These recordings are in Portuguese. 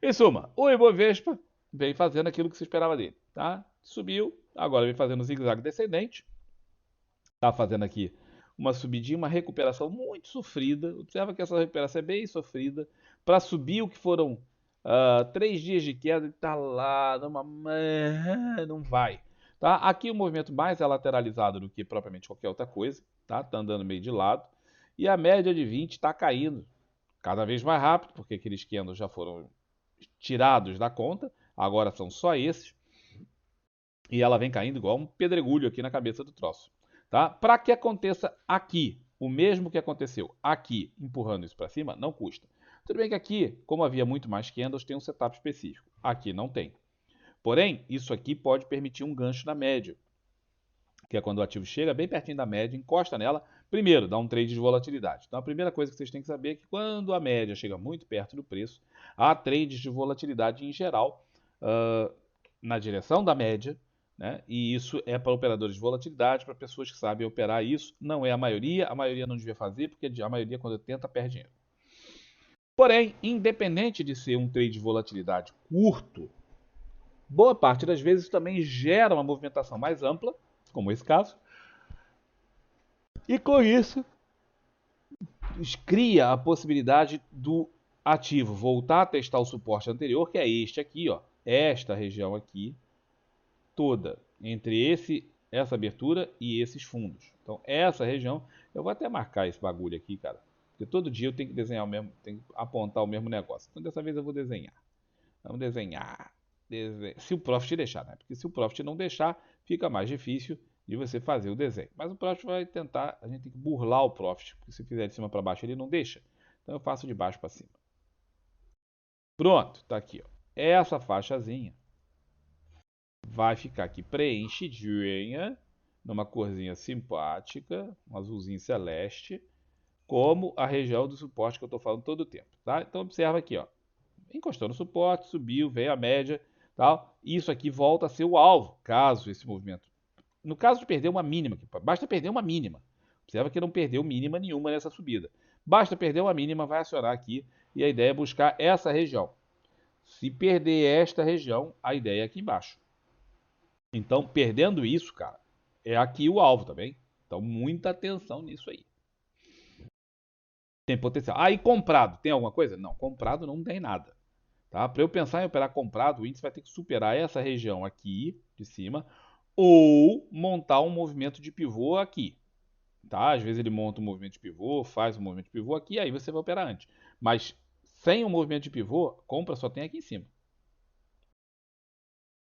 Em suma, o Ibovespa vem fazendo aquilo que se esperava dele, tá? Subiu, agora vem fazendo um zigue-zague descendente. Tá fazendo aqui uma subidinha, uma recuperação muito sofrida. Observa que essa recuperação é bem sofrida. Para subir o que foram 3 dias de queda, tá lá, não vai. Tá? Aqui o movimento mais é lateralizado do que propriamente qualquer outra coisa. Tá andando meio de lado. E a média de 20 está caindo cada vez mais rápido, porque aqueles candles já foram tirados da conta. Agora são só esses. E ela vem caindo igual um pedregulho aqui na cabeça do troço. Tá? Para que aconteça aqui o mesmo que aconteceu aqui, empurrando isso para cima, não custa. Tudo bem que aqui, como havia muito mais candles, tem um setup específico. Aqui não tem. Porém, isso aqui pode permitir um gancho na média, que é quando o ativo chega bem pertinho da média, encosta nela, primeiro, dá um trade de volatilidade. Então, a primeira coisa que vocês têm que saber é que quando a média chega muito perto do preço, há trades de volatilidade em geral na direção da média, né? E isso é para operadores de volatilidade, para pessoas que sabem operar isso. Não é a maioria não devia fazer, porque a maioria, quando tenta, perde dinheiro. Porém, independente de ser um trade de volatilidade curto, boa parte das vezes também gera uma movimentação mais ampla, como esse caso, e com isso cria a possibilidade do ativo voltar a testar o suporte anterior, que é este aqui, ó, esta região aqui, toda entre essa abertura e esses fundos. Então, essa região, eu vou até marcar esse bagulho aqui, cara, porque todo dia eu tenho que desenhar o mesmo, tenho que apontar o mesmo negócio. Então, dessa vez eu vou desenhar. Vamos desenhar. Se o Profit deixar, né? Porque se o Profit não deixar, fica mais difícil de você fazer o desenho. Mas o Profit vai tentar, a gente tem que burlar o Profit, porque se fizer de cima para baixo ele não deixa. Então eu faço de baixo para cima. Pronto, tá aqui, ó. Essa faixazinha vai ficar aqui preenchidinha, numa corzinha simpática, um azulzinho celeste, como a região do suporte que eu estou falando todo o tempo, tá? Então observa aqui, ó, encostou no suporte, subiu, veio a média, tal. Isso aqui volta a ser o alvo, caso esse movimento. No caso de perder uma mínima, basta perder uma mínima. Observa que não perdeu mínima nenhuma nessa subida. Basta perder uma mínima, vai acionar aqui e a ideia é buscar essa região. Se perder esta região, a ideia é aqui embaixo. Então, perdendo isso, cara, é aqui o alvo, tá bem? Então, muita atenção nisso aí. Tem potencial. Ah, e comprado, tem alguma coisa? Não, comprado não tem nada. Tá? Para eu pensar em operar comprado, o índice vai ter que superar essa região aqui de cima ou montar um movimento de pivô aqui. Tá? Às vezes ele monta um movimento de pivô, faz um movimento de pivô aqui, aí você vai operar antes. Mas sem um movimento de pivô, compra só tem aqui em cima.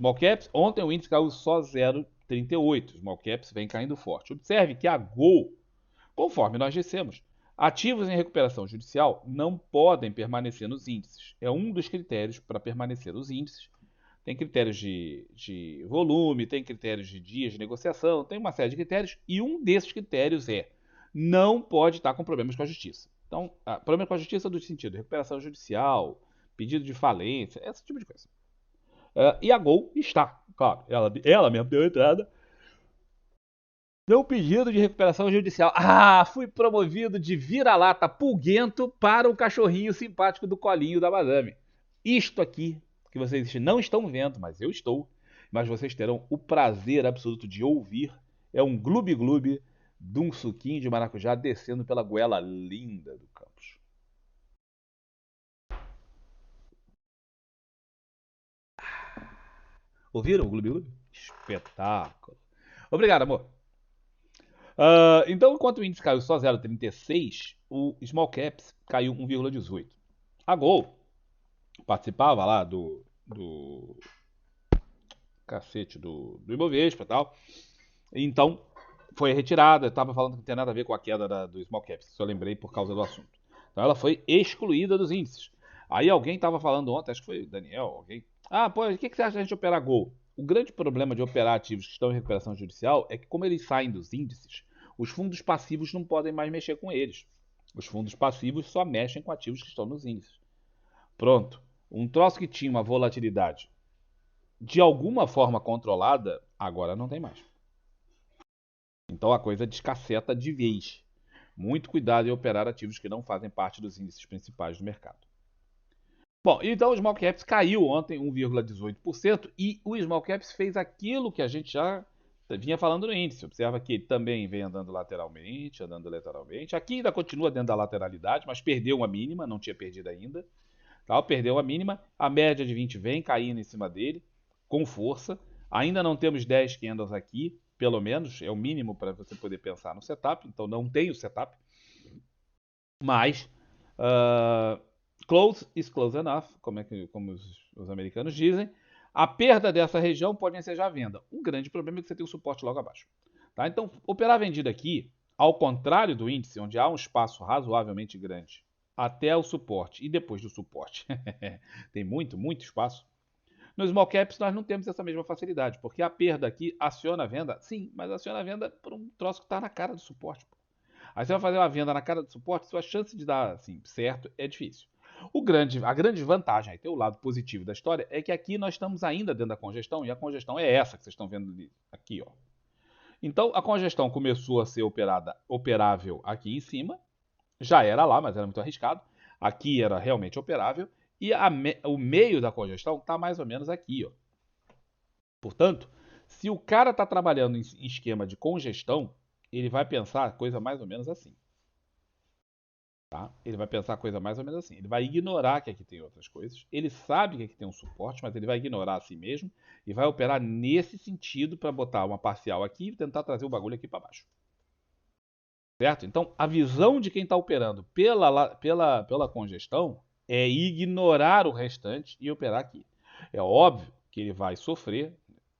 Small caps, ontem o índice caiu só 0,38. Small caps vem caindo forte. Observe que a Gol, conforme nós dissemos, ativos em recuperação judicial não podem permanecer nos índices. É um dos critérios para permanecer nos índices. Tem critérios de volume, tem critérios de dias de negociação, tem uma série de critérios, e um desses critérios é não pode estar com problemas com a justiça. Então, problema com a justiça do sentido recuperação judicial, pedido de falência, esse tipo de coisa. E a Gol está, claro, ela mesmo deu entrada. Deu um pedido de recuperação judicial. Ah, fui promovido de vira-lata pulguento para o cachorrinho simpático do colinho da madame. Isto aqui, que vocês não estão vendo, mas eu estou, mas vocês terão o prazer absoluto de ouvir, é um gloob-gloob de um suquinho de maracujá descendo pela goela linda do campus. Ouviram o gloob-gloob? Espetáculo. Obrigado, amor. Então, enquanto o índice caiu só 0,36, o Small Caps caiu 1,18. A Gol participava lá do cacete do Ibovespa e tal. Então, foi retirada. Estava falando que não tem nada a ver com a queda do Small Caps. Só lembrei por causa do assunto. Então, ela foi excluída dos índices. Aí alguém estava falando ontem, acho que foi o Daniel, alguém. Ah, pô, o que você acha da gente operar Gol? O grande problema de operar ativos que estão em recuperação judicial é que, como eles saem dos índices, os fundos passivos não podem mais mexer com eles. Os fundos passivos só mexem com ativos que estão nos índices. Pronto. Um troço que tinha uma volatilidade de alguma forma controlada, agora não tem mais. Então a coisa descaceta de vez. Muito cuidado em operar ativos que não fazem parte dos índices principais do mercado. Bom, então o Small Caps caiu ontem 1,18% e o Small Caps fez aquilo que a gente já vinha falando no índice. Observa que ele também vem andando lateralmente, andando lateralmente. Aqui ainda continua dentro da lateralidade, mas perdeu uma mínima, não tinha perdido ainda. Tá? Perdeu a mínima, a média de 20 vem caindo em cima dele, com força. Ainda não temos 10 candles aqui, pelo menos, é o mínimo para você poder pensar no setup, então não tem o setup. Mas, uh, close is close enough, como os americanos dizem. A perda dessa região pode ensejar a venda. O grande problema é que você tem o suporte logo abaixo. Tá? Então, operar vendida aqui, ao contrário do índice, onde há um espaço razoavelmente grande até o suporte e depois do suporte, tem muito, muito espaço. No small caps nós não temos essa mesma facilidade, porque a perda aqui aciona a venda, sim, mas aciona a venda por um troço que está na cara do suporte. Aí você vai fazer uma venda na cara do suporte, sua chance de dar assim, certo é difícil. A grande vantagem, aí tem o lado positivo da história, é que aqui nós estamos ainda dentro da congestão, e a congestão é essa que vocês estão vendo aqui, ó. Então a congestão começou a ser operável aqui em cima, já era lá, mas era muito arriscado. Aqui era realmente operável, e o meio da congestão está mais ou menos aqui, ó. Portanto, se o cara está trabalhando em esquema de congestão, ele vai pensar coisa mais ou menos assim. Tá? Ele vai pensar coisa mais ou menos assim. Ele vai ignorar que aqui tem outras coisas. Ele sabe que aqui tem um suporte, mas ele vai ignorar a si mesmo e vai operar nesse sentido para botar uma parcial aqui e tentar trazer o bagulho aqui para baixo. Certo? Então, a visão de quem está operando pela congestão é ignorar o restante e operar aqui. É óbvio que ele vai sofrer,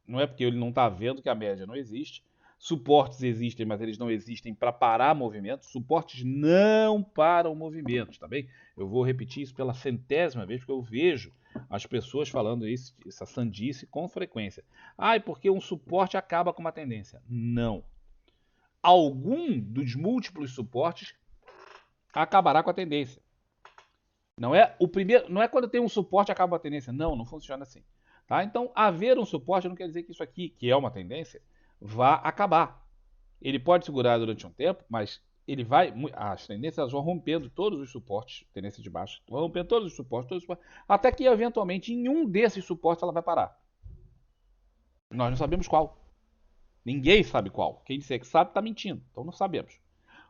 não é porque ele não está vendo que a média não existe. Suportes existem, mas eles não existem para parar movimentos. Suportes não param movimentos, tá bem? Eu vou repetir isso pela centésima vez, porque eu vejo as pessoas falando isso, essa sandice com frequência. Ah, é porque um suporte acaba com uma tendência. Não. Algum dos múltiplos suportes acabará com a tendência. Não é o primeiro, não é quando tem um suporte acaba com a tendência. Não, não funciona assim. Tá? Então, haver um suporte não quer dizer que isso aqui, que é uma tendência, vá acabar. Ele pode segurar durante um tempo, mas as tendências vão rompendo todos os suportes, tendência de baixo, vão rompendo todos os suportes, até que eventualmente em um desses suportes ela vai parar. Nós não sabemos qual. Ninguém sabe qual. Quem disser que sabe está mentindo. Então não sabemos.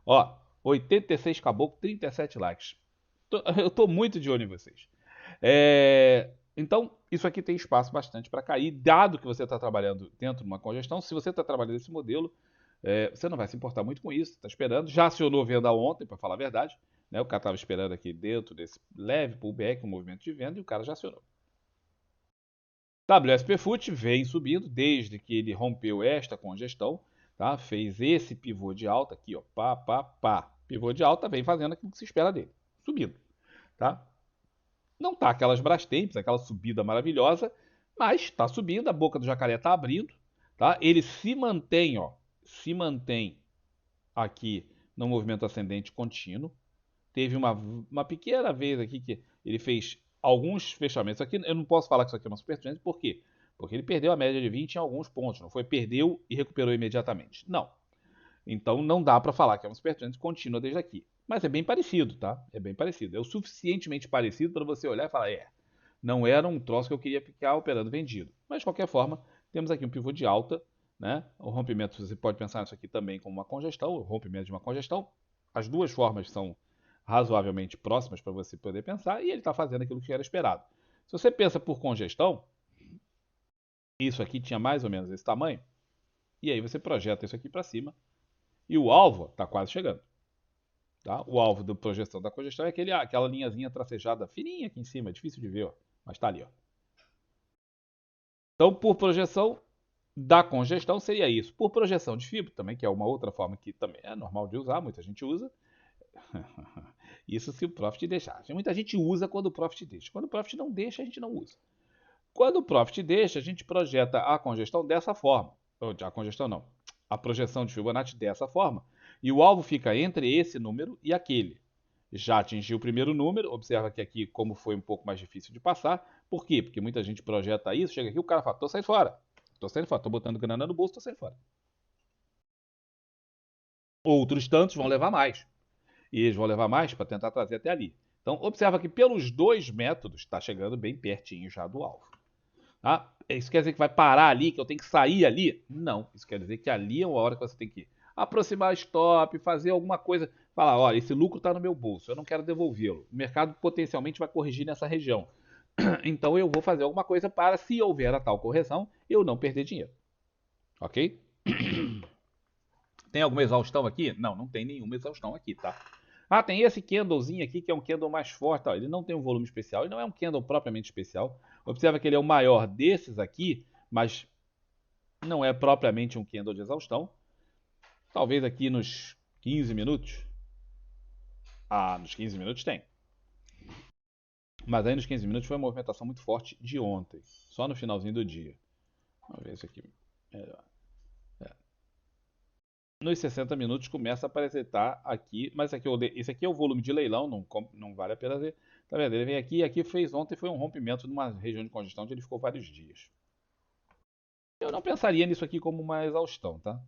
Ó, 86 caboclo, 37 likes. Eu tô muito de olho em vocês. Então, isso aqui tem espaço bastante para cair, dado que você está trabalhando dentro de uma congestão. Se você está trabalhando nesse modelo, você não vai se importar muito com isso, está esperando. Já acionou venda ontem, para falar a verdade. Né? O cara estava esperando aqui dentro desse leve pullback, um movimento de venda, e o cara já acionou. WSP Fut vem subindo desde que ele rompeu esta congestão, tá? Fez esse pivô de alta aqui, ó, pá, pá, pá. Pivô de alta vem fazendo aquilo que se espera dele, subindo, tá? Não tá aquelas Brastempes, aquela subida maravilhosa, mas está subindo, a boca do jacaré está abrindo, tá? Ele se mantém, ó, se mantém aqui no movimento ascendente contínuo. Teve uma pequena vez aqui que ele fez alguns fechamentos. Aqui eu não posso falar que isso aqui é uma super trend, por quê? Porque ele perdeu a média de 20 em alguns pontos, não foi perdeu e recuperou imediatamente. Não. Então não dá para falar que é uma super trend contínua desde aqui. Mas é bem parecido, tá? É bem parecido. É o suficientemente parecido para você olhar e falar, não era um troço que eu queria ficar operando vendido. Mas de qualquer forma, temos aqui um pivô de alta, né? O rompimento, você pode pensar nisso aqui também como uma congestão, o rompimento de uma congestão. As duas formas são razoavelmente próximas para você poder pensar, e ele está fazendo aquilo que era esperado. Se você pensa por congestão, isso aqui tinha mais ou menos esse tamanho, e aí você projeta isso aqui para cima, e o alvo está quase chegando. Tá? O alvo da projeção da congestão é aquela linhazinha tracejada fininha aqui em cima, é difícil de ver, ó, mas está ali. Ó. Então, por projeção da congestão seria isso. Por projeção de fibra também, que é uma outra forma que também é normal de usar, muita gente usa. Isso se o Profit deixar. Muita gente usa quando o Profit deixa. Quando o Profit não deixa, a gente não usa. Quando o Profit deixa, a gente projeta a congestão dessa forma. A congestão não. A projeção de Fibonacci dessa forma. E o alvo fica entre esse número e aquele. Já atingiu o primeiro número. Observa que aqui, como foi um pouco mais difícil de passar. Por quê? Porque muita gente projeta isso. Chega aqui, o cara fala, tô saindo fora. Tô saindo fora. Tô botando grana no bolso, tô saindo fora. Outros tantos vão levar mais. E eles vão levar mais para tentar trazer até ali. Então, observa que pelos dois métodos está chegando bem pertinho já do alvo. Tá? Isso quer dizer que vai parar ali, que eu tenho que sair ali? Não. Isso quer dizer que ali é uma hora que você tem que aproximar stop, fazer alguma coisa. Falar, olha, esse lucro está no meu bolso, eu não quero devolvê-lo. O mercado potencialmente vai corrigir nessa região. Então eu vou fazer alguma coisa para, se houver a tal correção, eu não perder dinheiro. Ok? Tem alguma exaustão aqui? Não, não tem nenhuma exaustão aqui, tá? Ah, tem esse candlezinho aqui que é um candle mais forte. Ó, ele não tem um volume especial, ele não é um candle propriamente especial. Observa que ele é o maior desses aqui, mas não é propriamente um candle de exaustão. Talvez aqui nos 15 minutos. Ah, nos 15 minutos tem. Mas aí nos 15 minutos foi uma movimentação muito forte de ontem. Só no finalzinho do dia. Vamos ver isso aqui melhor. Nos 60 minutos começa a aparecer, tá aqui, mas esse aqui é o volume de leilão, não vale a pena ver. Tá vendo? Ele vem aqui e aqui fez ontem, foi um rompimento numa região de congestão onde ele ficou vários dias. Eu não pensaria nisso aqui como uma exaustão, tá?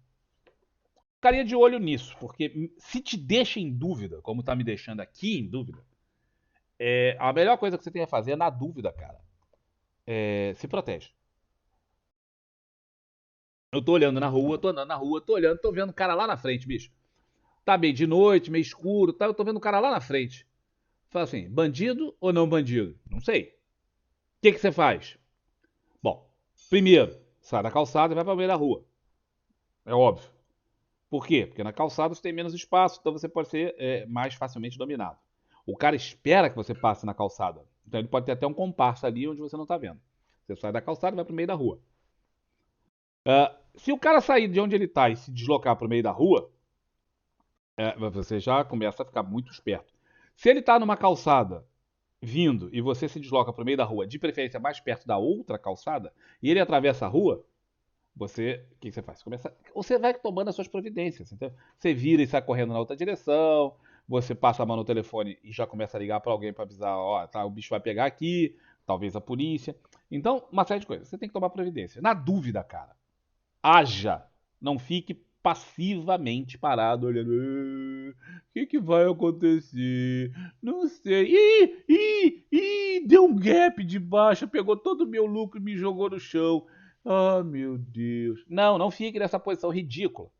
Ficaria de olho nisso, porque se te deixa em dúvida, como tá me deixando aqui em dúvida, a melhor coisa que você tem a fazer, na dúvida, cara, se protege. Eu tô olhando na rua, tô andando na rua, tô olhando, tô vendo o cara lá na frente, bicho. Tá meio de noite, meio escuro, tá? Eu tô vendo o cara lá na frente. Fala assim, bandido ou não bandido? Não sei. O que você faz? Bom, primeiro, sai da calçada e vai para o meio da rua. É óbvio. Por quê? Porque na calçada você tem menos espaço, então você pode ser mais facilmente dominado. O cara espera que você passe na calçada. Então ele pode ter até um comparsa ali onde você não está vendo. Você sai da calçada e vai para o meio da rua. Se o cara sair de onde ele está e se deslocar para o meio da rua, você já começa a ficar muito esperto. Se ele está numa calçada vindo e você se desloca para o meio da rua, de preferência mais perto da outra calçada, e ele atravessa a rua, o que você faz? Você vai tomando as suas providências. Entendeu? Você vira e sai correndo na outra direção, você passa a mão no telefone e já começa a ligar para alguém para avisar, ó, tá, o bicho vai pegar aqui, talvez a polícia. Então, uma série de coisas. Você tem que tomar providência. Na dúvida, cara, haja. Não fique passivamente parado olhando. O que vai acontecer? Não sei. Deu um gap de baixa, pegou todo o meu lucro e me jogou no chão. Ah, meu Deus. Não, não fique nessa posição ridícula.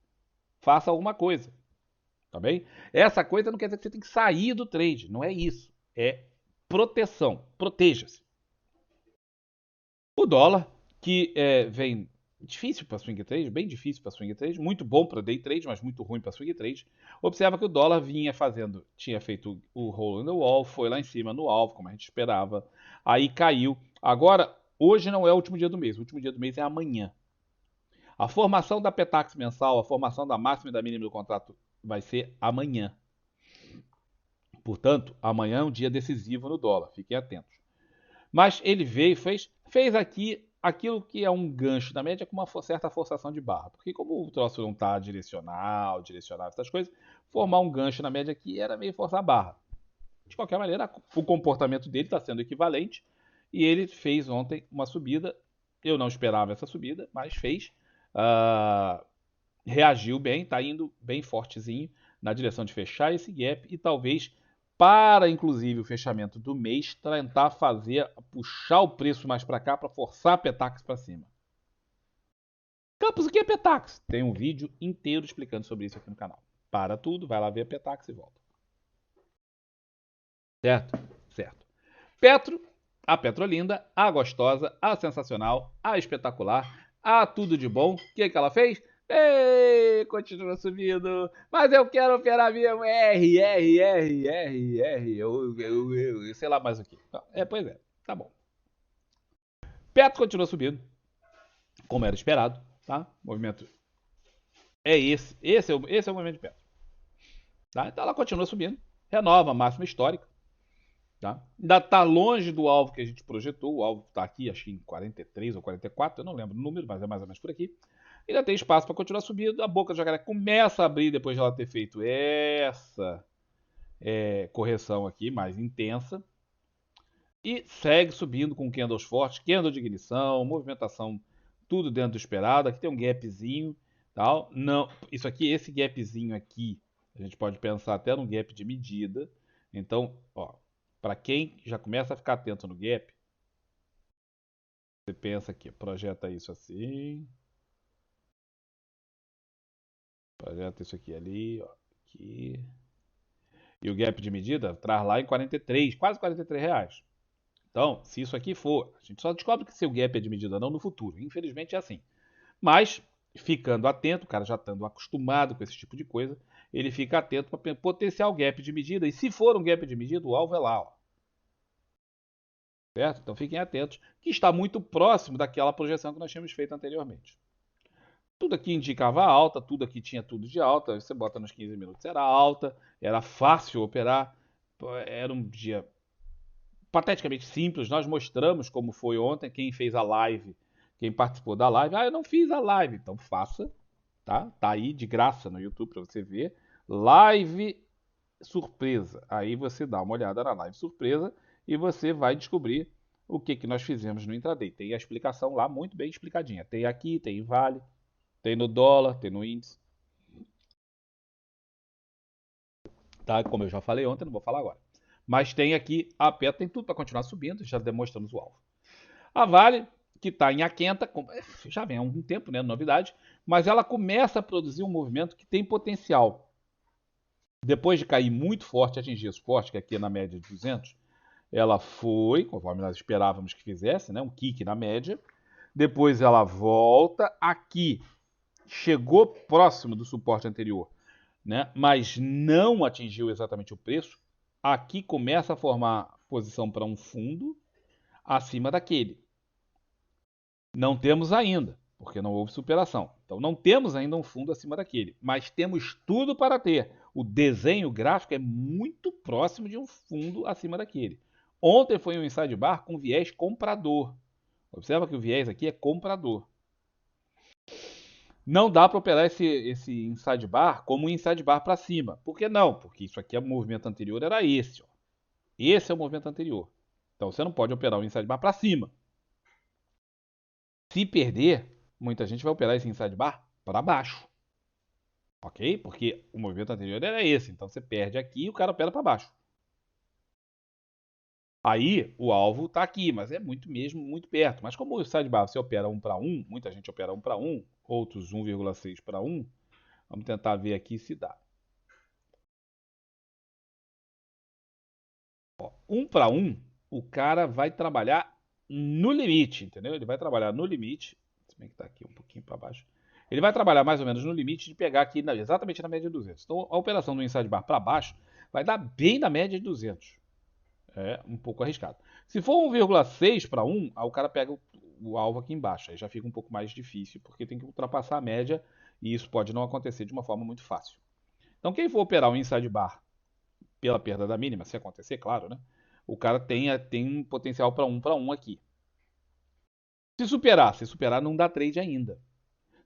Faça alguma coisa. Tá bem? Essa coisa não quer dizer que você tem que sair do trade. Não é isso. É proteção. Proteja-se. O dólar, que vem difícil para swing trade, bem difícil para swing trade, muito bom para day trade, mas muito ruim para swing trade. Observa que o dólar tinha feito o hole in the wall, foi lá em cima no alvo, como a gente esperava, aí caiu. Agora, hoje não é o último dia do mês, o último dia do mês é amanhã. A formação da Petax mensal, a formação da máxima e da mínima do contrato vai ser amanhã. Portanto, amanhã é um dia decisivo no dólar, fiquem atentos. Mas ele veio e fez aqui aquilo que é um gancho da média com uma certa forçação de barra. Porque como o troço não está direcional, essas coisas, formar um gancho na média aqui era meio forçar a barra. De qualquer maneira, o comportamento dele está sendo equivalente e ele fez ontem uma subida. Eu não esperava essa subida, mas fez. Reagiu bem, está indo bem fortezinho na direção de fechar esse gap e talvez para inclusive o fechamento do mês tentar puxar o preço mais para cá para forçar a Petax para cima. Campos, o que é Petax? Tem um vídeo inteiro explicando sobre isso aqui no canal. Para tudo, vai lá ver a Petax e volta. Certo? Certo. A Petrolinda, a gostosa, a sensacional, a espetacular, a tudo de bom. O que ela fez? Ei, continua subindo, mas eu quero operar mesmo. Eu sei lá mais o que. Pois é, tá bom. Petro continua subindo, como era esperado, tá? O movimento é esse. Esse é o movimento de Petro. Tá? Então ela continua subindo, renova a máxima histórica. Tá? Ainda está longe do alvo que a gente projetou. O alvo está aqui, acho que em 43 ou 44, eu não lembro o número, mas é mais ou menos por aqui. Ainda tem espaço para continuar subindo. A boca do jacaré começa a abrir depois de ela ter feito essa correção aqui mais intensa. E segue subindo com candles fortes, candle de ignição, movimentação, tudo dentro do esperado. Aqui tem um gapzinho, tal. Não, isso aqui, esse gapzinho aqui, a gente pode pensar até num gap de medida. Então, ó, Para quem já começa a ficar atento no gap, você pensa aqui, projeta isso assim, projeta isso aqui ali, ó, aqui. E o gap de medida traz lá em 43, quase 43 reais. Então, se isso aqui for, a gente só descobre que seu gap é de medida não no futuro. Infelizmente é assim. Mas, ficando atento, o cara já estando acostumado com esse tipo de coisa, ele fica atento para potencial gap de medida. E se for um gap de medida, o alvo é lá, ó. Certo? Então fiquem atentos, que está muito próximo daquela projeção que nós tínhamos feito anteriormente. Tudo aqui indicava alta, tudo aqui tinha tudo de alta. Você bota nos 15 minutos, era alta, era fácil operar, era um dia pateticamente simples. Nós mostramos como foi ontem, quem fez a live, quem participou da live. Ah, eu não fiz a live, então faça, tá? Tá aí de graça no YouTube para você ver. Live surpresa. Aí você dá uma olhada na live surpresa e você vai descobrir o que que nós fizemos no intraday. Tem a explicação lá muito bem explicadinha. Tem aqui, tem em Vale, tem no dólar, tem no índice, tá? Como eu já falei ontem, não vou falar agora. Mas tem aqui a pé, tem tudo para continuar subindo, já demonstramos o alvo. A Vale, que está em Aquenta, já vem há algum tempo, né, novidade, mas ela começa a produzir um movimento que tem potencial. Depois de cair muito forte, atingir esse suporte, que aqui é na média de 200, ela foi, conforme nós esperávamos que fizesse, né, um kick na média. Depois ela volta aqui, chegou próximo do suporte anterior, né, mas não atingiu exatamente o preço. Aqui começa a formar posição para um fundo acima daquele. Não temos ainda, porque não houve superação. Então não temos ainda um fundo acima daquele, mas temos tudo para ter. O desenho gráfico é muito próximo de um fundo acima daquele. Ontem foi um inside bar com viés comprador. Observa que o viés aqui é comprador. Não dá para operar esse inside bar como um inside bar para cima. Por que não? Porque isso aqui, o movimento anterior era esse. Ó. Esse é o movimento anterior. Então você não pode operar o inside bar para cima. Se perder, muita gente vai operar esse inside bar para baixo. Ok? Porque o movimento anterior era esse. Então você perde aqui e o cara opera para baixo. Aí o alvo está aqui, mas é muito mesmo, muito perto. Mas como o sidebar você opera 1 para 1, muita gente opera 1 para 1, outros 1,6 para 1, vamos tentar ver aqui se dá. Ó, 1 para 1, o cara vai trabalhar no limite, entendeu? Ele vai trabalhar no limite, se bem que está aqui um pouquinho para baixo. Ele vai trabalhar mais ou menos no limite de pegar aqui exatamente na média de 200. Então a operação do inside bar para baixo vai dar bem na média de 200. É um pouco arriscado. Se for 1,6 para 1, aí o cara pega o alvo aqui embaixo. Aí já fica um pouco mais difícil, porque tem que ultrapassar a média e isso pode não acontecer de uma forma muito fácil. Então, quem for operar um inside bar pela perda da mínima, se acontecer, claro, né? O cara tem um potencial para 1 aqui. Se superar não dá trade ainda.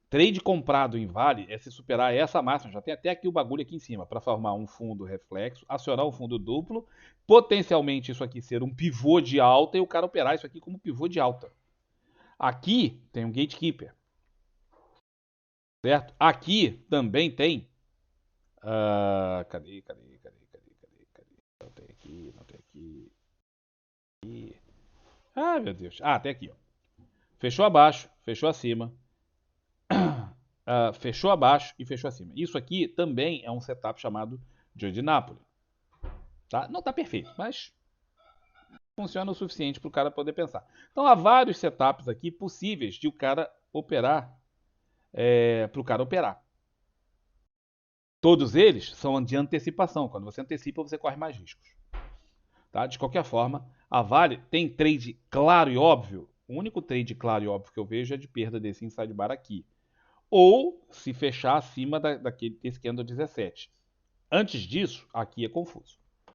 Trade comprado em Vale é se superar essa máxima. Já tem até aqui o bagulho aqui em cima para formar um fundo reflexo, acionar um fundo duplo, potencialmente isso aqui ser um pivô de alta e o cara operar isso aqui como pivô de alta. Aqui tem um gatekeeper, certo? Aqui também tem. Cadê? Não tem aqui, não tem aqui. Ah, meu Deus. Ah, tem aqui, ó. Fechou abaixo, fechou acima. Fechou abaixo e fechou acima. Isso aqui também é um setup chamado Joe de Napoli. Tá? Não está perfeito, mas funciona o suficiente para o cara poder pensar. Então há vários setups aqui possíveis de o cara operar, para o cara operar. Todos eles são de antecipação. Quando você antecipa, você corre mais riscos. Tá? De qualquer forma, a Vale tem trade claro e óbvio. O único trade claro e óbvio que eu vejo é de perda desse inside bar aqui. Ou se fechar acima desse candle 17. Antes disso, aqui é confuso.